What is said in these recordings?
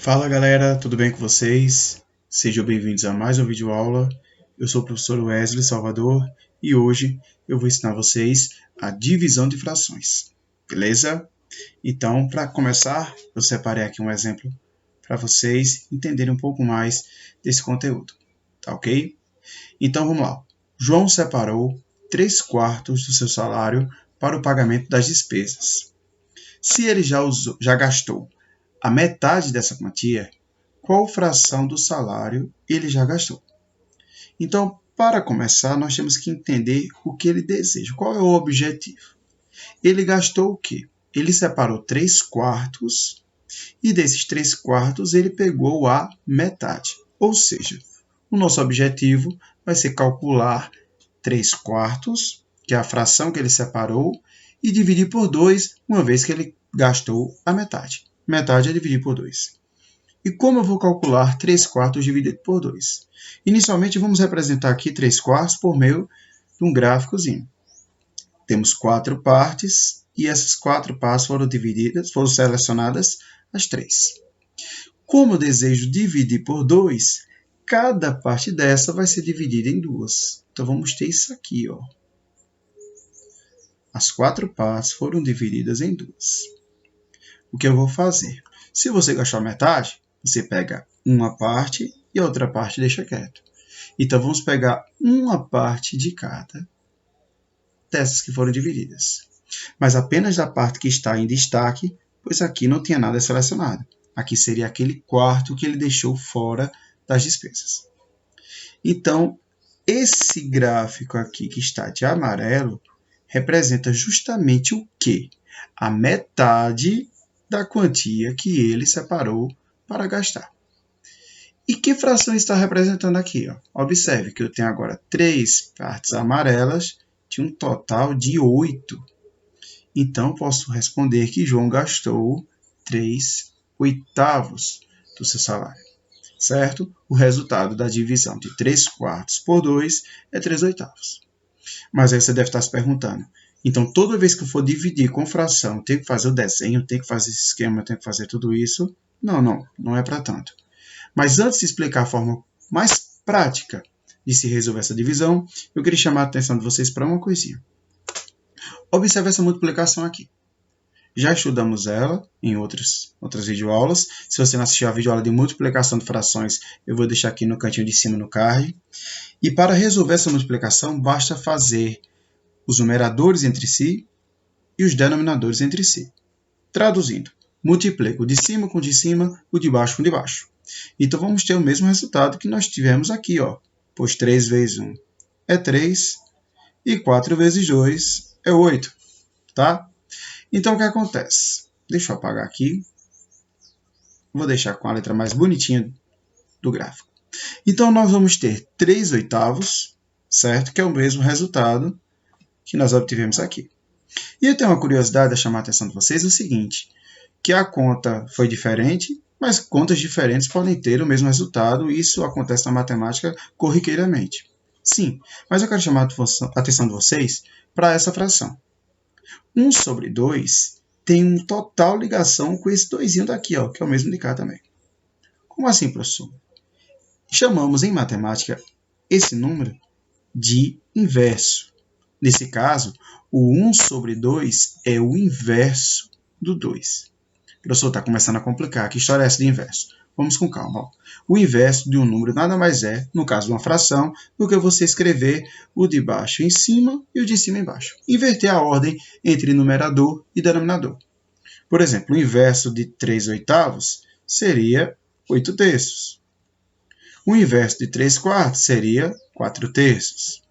Fala galera, tudo bem com vocês? Sejam bem-vindos a mais uma videoaula. Eu sou o professor Wesley Salvador e hoje eu vou ensinar vocês a divisão de frações, beleza? Então, para começar, eu separei aqui um exemplo para vocês entenderem um pouco mais desse conteúdo, tá ok? Então vamos lá. João separou 3/4 do seu salário para o pagamento das despesas. Se ele já gastou a metade dessa quantia, qual fração do salário ele já gastou? Então, para começar, nós temos que entender o que ele deseja, qual é o objetivo. Ele gastou o quê? Ele separou 3/4 e desses 3/4 ele pegou a metade. Ou seja, o nosso objetivo vai ser calcular 3/4, que é a fração que ele separou, e dividir por 2, uma vez que ele gastou a metade. Metade é dividir por 2. E como eu vou calcular 3/4 dividido por 2? Inicialmente, vamos representar aqui 3/4 por meio de um gráficozinho. Temos 4 partes e essas 4 partes foram selecionadas as 3. Como eu desejo dividir por 2, cada parte dessa vai ser dividida em 2. Então, vamos ter isso aqui, ó. As 4 partes foram divididas em 2. O que eu vou fazer? Se você gastou a metade, você pega uma parte e a outra parte deixa quieto. Então, vamos pegar uma parte de cada dessas que foram divididas. Mas apenas da parte que está em destaque, pois aqui não tinha nada selecionado. Aqui seria aquele quarto que ele deixou fora das despesas. Então, esse gráfico aqui que está de amarelo representa justamente o quê? A metade da quantia que ele separou para gastar. E que fração está representando aqui? Ó? Observe que eu tenho agora 3 partes amarelas de um total de 8. Então, posso responder que João gastou 3/8 do seu salário, certo? O resultado da divisão de 3/4 por 2 é 3/8. Mas aí você deve estar se perguntando, então toda vez que eu for dividir com fração, eu tenho que fazer o desenho, eu tenho que fazer esse esquema, eu tenho que fazer tudo isso? Não é para tanto. Mas antes de explicar a forma mais prática de se resolver essa divisão, eu queria chamar a atenção de vocês para uma coisinha. Observe essa multiplicação aqui. Já estudamos ela em outras videoaulas. Se você não assistiu a videoaula de multiplicação de frações, eu vou deixar aqui no cantinho de cima no card. E para resolver essa multiplicação, basta fazer os numeradores entre si e os denominadores entre si. Traduzindo, multiplica o de cima com o de cima, o de baixo com o de baixo. Então, vamos ter o mesmo resultado que nós tivemos aqui, ó. Pois 3 vezes 1 é 3 e 4 vezes 2 é 8, tá? Então, o que acontece? Deixa eu apagar aqui. Vou deixar com a letra mais bonitinha do gráfico. Então, nós vamos ter 3/8, certo? Que é o mesmo resultado que nós obtivemos aqui. E eu tenho uma curiosidade a chamar a atenção de vocês, é o seguinte, que a conta foi diferente, mas contas diferentes podem ter o mesmo resultado, e isso acontece na matemática corriqueiramente. Sim, mas eu quero chamar a atenção de vocês para essa fração. 1/2 tem uma total ligação com esse 2 daqui, ó, que é o mesmo de cá também. Como assim, professor? Chamamos em matemática esse número de inverso. Nesse caso, o 1/2 é o inverso do 2. Professor, está começando a complicar. Que história é essa de inverso? Vamos com calma. Ó. O inverso de um número nada mais é, no caso de uma fração, do que você escrever o de baixo em cima e o de cima embaixo. Inverter a ordem entre numerador e denominador. Por exemplo, o inverso de 3/8 seria 8/3. O inverso de 3/4 seria 4/3.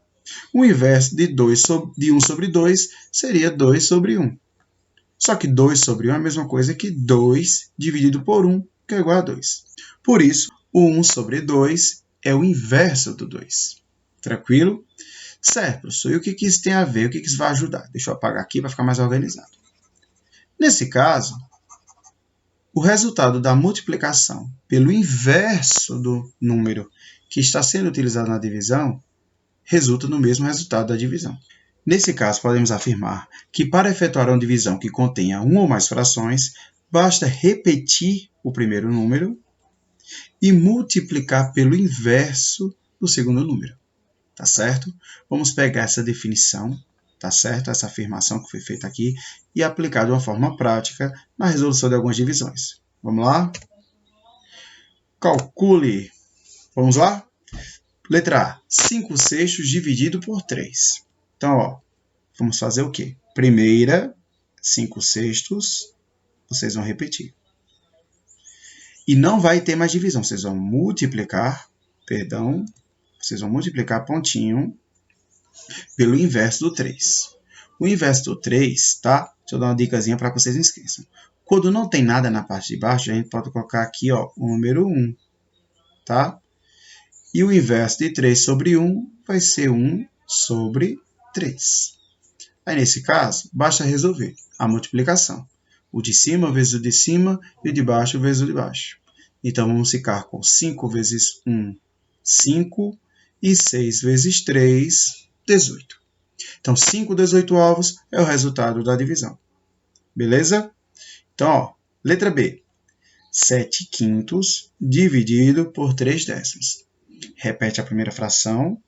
O inverso de 1/2 seria 2/1. Só que 2/1 é a mesma coisa que 2 dividido por 1, que é igual a 2. Por isso, o 1/2 é o inverso do 2. Tranquilo? Certo, professor. E o que isso tem a ver? O que isso vai ajudar? Deixa eu apagar aqui para ficar mais organizado. Nesse caso, o resultado da multiplicação pelo inverso do número que está sendo utilizado na divisão resulta no mesmo resultado da divisão. Nesse caso, podemos afirmar que para efetuar uma divisão que contenha uma ou mais frações, basta repetir o primeiro número e multiplicar pelo inverso do segundo número. Tá certo? Vamos pegar essa definição, tá certo? Essa afirmação que foi feita aqui e aplicar de uma forma prática na resolução de algumas divisões. Vamos lá? Calcule. Vamos lá? Letra A. 5/6 dividido por 3. Então, ó, vamos fazer o quê? Primeira, 5/6, vocês vão repetir. E não vai ter mais divisão, vocês vão multiplicar, vocês vão multiplicar pontinho pelo inverso do 3. O inverso do 3, tá? Deixa eu dar uma dicasinha para que vocês não esqueçam. Quando não tem nada na parte de baixo, a gente pode colocar aqui, ó, o número 1, tá? E o inverso de 3 sobre 1 vai ser 1 sobre 3. Aí, nesse caso, basta resolver a multiplicação. O de cima vezes o de cima e o de baixo vezes o de baixo. Então, vamos ficar com 5 vezes 1, 5, e 6 vezes 3, 18. Então, 5/18 é o resultado da divisão. Beleza? Então, ó, letra B. 7/5 dividido por 3/10. Repete a primeira fração.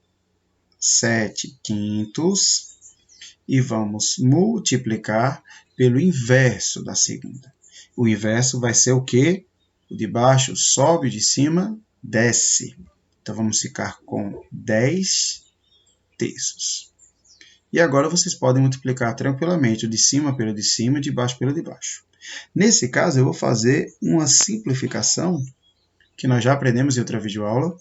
7/5 e vamos multiplicar pelo inverso da segunda. O inverso vai ser o quê? O de baixo sobe, o de cima desce. Então, vamos ficar com 10 terços. E agora vocês podem multiplicar tranquilamente o de cima pelo de cima e de baixo pelo de baixo. Nesse caso, eu vou fazer uma simplificação que nós já aprendemos em outra videoaula.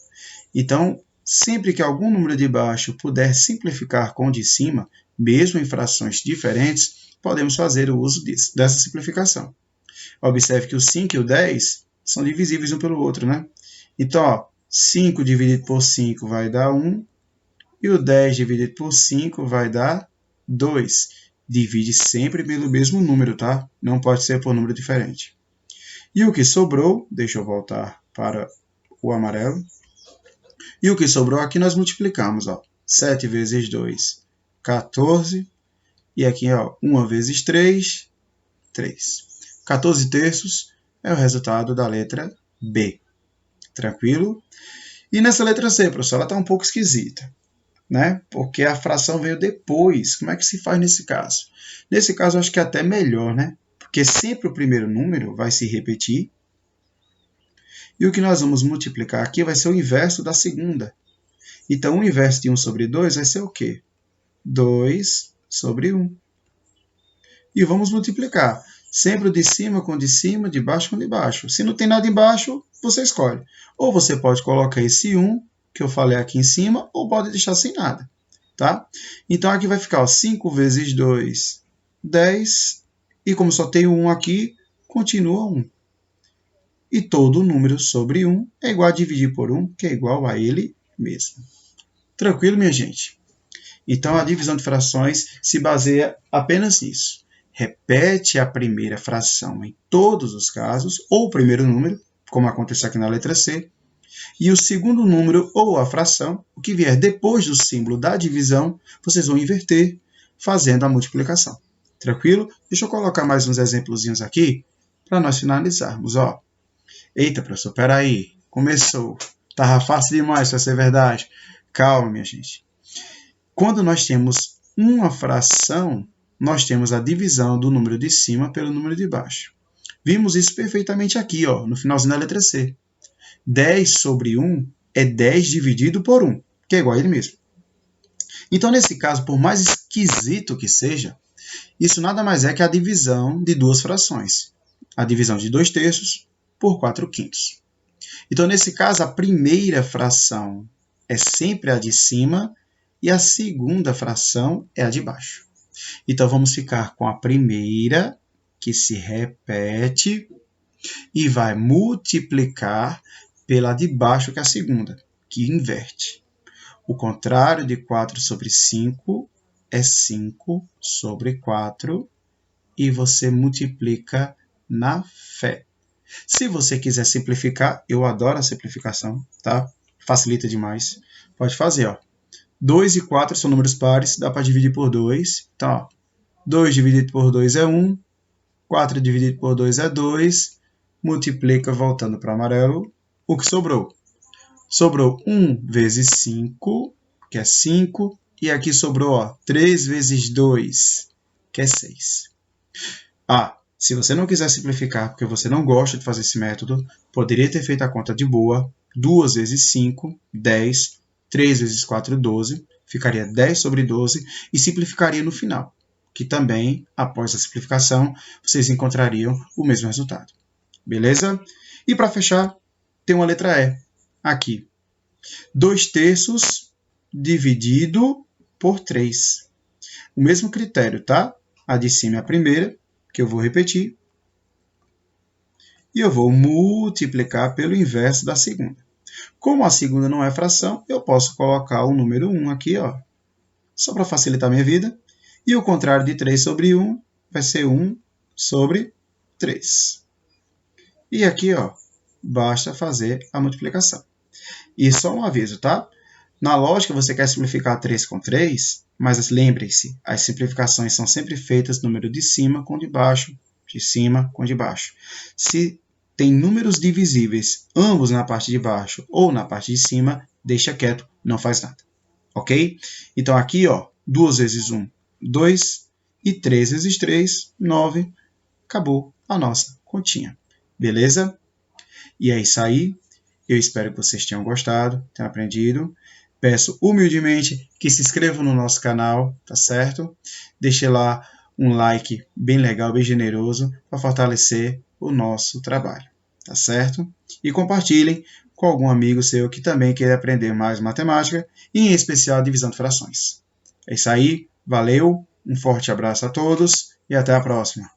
Então, sempre que algum número de baixo puder simplificar com o de cima, mesmo em frações diferentes, podemos fazer o uso dessa simplificação. Observe que o 5 e o 10 são divisíveis um pelo outro, né? Então, ó, 5 dividido por 5 vai dar 1, e o 10 dividido por 5 vai dar 2. Divide sempre pelo mesmo número, tá? Não pode ser por número diferente. E o que sobrou, deixa eu voltar para o amarelo. E o que sobrou aqui nós multiplicamos, ó. 7 vezes 2, 14. E aqui, ó, 1 vezes 3, 3. 14 terços é o resultado da letra B. Tranquilo? E nessa letra C, professor, ela está um pouco esquisita, né? Porque a fração veio depois. Como é que se faz nesse caso? Nesse caso, eu acho que é até melhor, né? Porque sempre o primeiro número vai se repetir. E o que nós vamos multiplicar aqui vai ser o inverso da segunda. Então, o inverso de 1 sobre 2 vai ser o quê? 2 sobre 1. E vamos multiplicar. Sempre o de cima com o de cima, de baixo com o de baixo. Se não tem nada embaixo, você escolhe. Ou você pode colocar esse 1, que eu falei aqui em cima, ou pode deixar sem nada. Tá? Então, aqui vai ficar ó, 5 vezes 2, 10. E como só tem o 1 aqui, continua 1. E todo número sobre 1 é igual a dividir por 1, que é igual a ele mesmo. Tranquilo, minha gente? Então, a divisão de frações se baseia apenas nisso. Repete a primeira fração em todos os casos, ou o primeiro número, como aconteceu aqui na letra C, e o segundo número ou a fração, o que vier depois do símbolo da divisão, vocês vão inverter, fazendo a multiplicação. Tranquilo? Deixa eu colocar mais uns exemplozinhos aqui, para nós finalizarmos. Ó. Eita, professor, peraí, começou. Estava fácil demais para ser verdade. Calma, minha gente. Quando nós temos uma fração, nós temos a divisão do número de cima pelo número de baixo. Vimos isso perfeitamente aqui, ó, no finalzinho da letra C. 10 sobre 1 é 10 dividido por 1, que é igual a ele mesmo. Então, nesse caso, por mais esquisito que seja, isso nada mais é que a divisão de duas frações. A divisão de 2 terços por 4 quintos. Então, nesse caso, a primeira fração é sempre a de cima e a segunda fração é a de baixo. Então, vamos ficar com a primeira, que se repete, e vai multiplicar pela de baixo, que é a segunda, que inverte. O contrário de 4 sobre 5 é 5 sobre 4, e você multiplica na fé. Se você quiser simplificar, eu adoro a simplificação, tá? Facilita demais. Pode fazer, ó. 2 e 4 são números pares, dá para dividir por 2. Então, ó, 2 dividido por 2 é 1, 4 dividido por 2 é 2, multiplica voltando para o amarelo, o que sobrou? Sobrou 1 vezes 5, que é 5, e aqui sobrou, ó, 3 vezes 2, que é 6. Se você não quiser simplificar, porque você não gosta de fazer esse método, poderia ter feito a conta de boa, 2 vezes 5, 10, 3 vezes 4, 12, ficaria 10 sobre 12 e simplificaria no final, que também, após a simplificação, vocês encontrariam o mesmo resultado. Beleza? E para fechar, tem uma letra E aqui. 2/3 dividido por 3. O mesmo critério, tá? A de cima é a primeira, que eu vou repetir, e eu vou multiplicar pelo inverso da segunda. Como a segunda não é fração, eu posso colocar o número 1 aqui, ó, só para facilitar a minha vida. E o contrário de 3 sobre 1 vai ser 1 sobre 3. E aqui, ó, basta fazer a multiplicação. E só um aviso, tá? Na lógica, você quer simplificar 3 com 3, mas lembre-se, as simplificações são sempre feitas número de cima com de baixo, de cima com de baixo. Se tem números divisíveis, ambos na parte de baixo ou na parte de cima, deixa quieto, não faz nada. Ok? Então aqui, ó, 2 vezes 1, 2, e 3 vezes 3, 9. Acabou a nossa continha. Beleza? E é isso aí. Eu espero que vocês tenham gostado, tenham aprendido. Peço humildemente que se inscrevam no nosso canal, tá certo? Deixe lá um like bem legal, bem generoso, para fortalecer o nosso trabalho, tá certo? E compartilhem com algum amigo seu que também quer aprender mais matemática, e em especial a divisão de frações. É isso aí, valeu, um forte abraço a todos e até a próxima.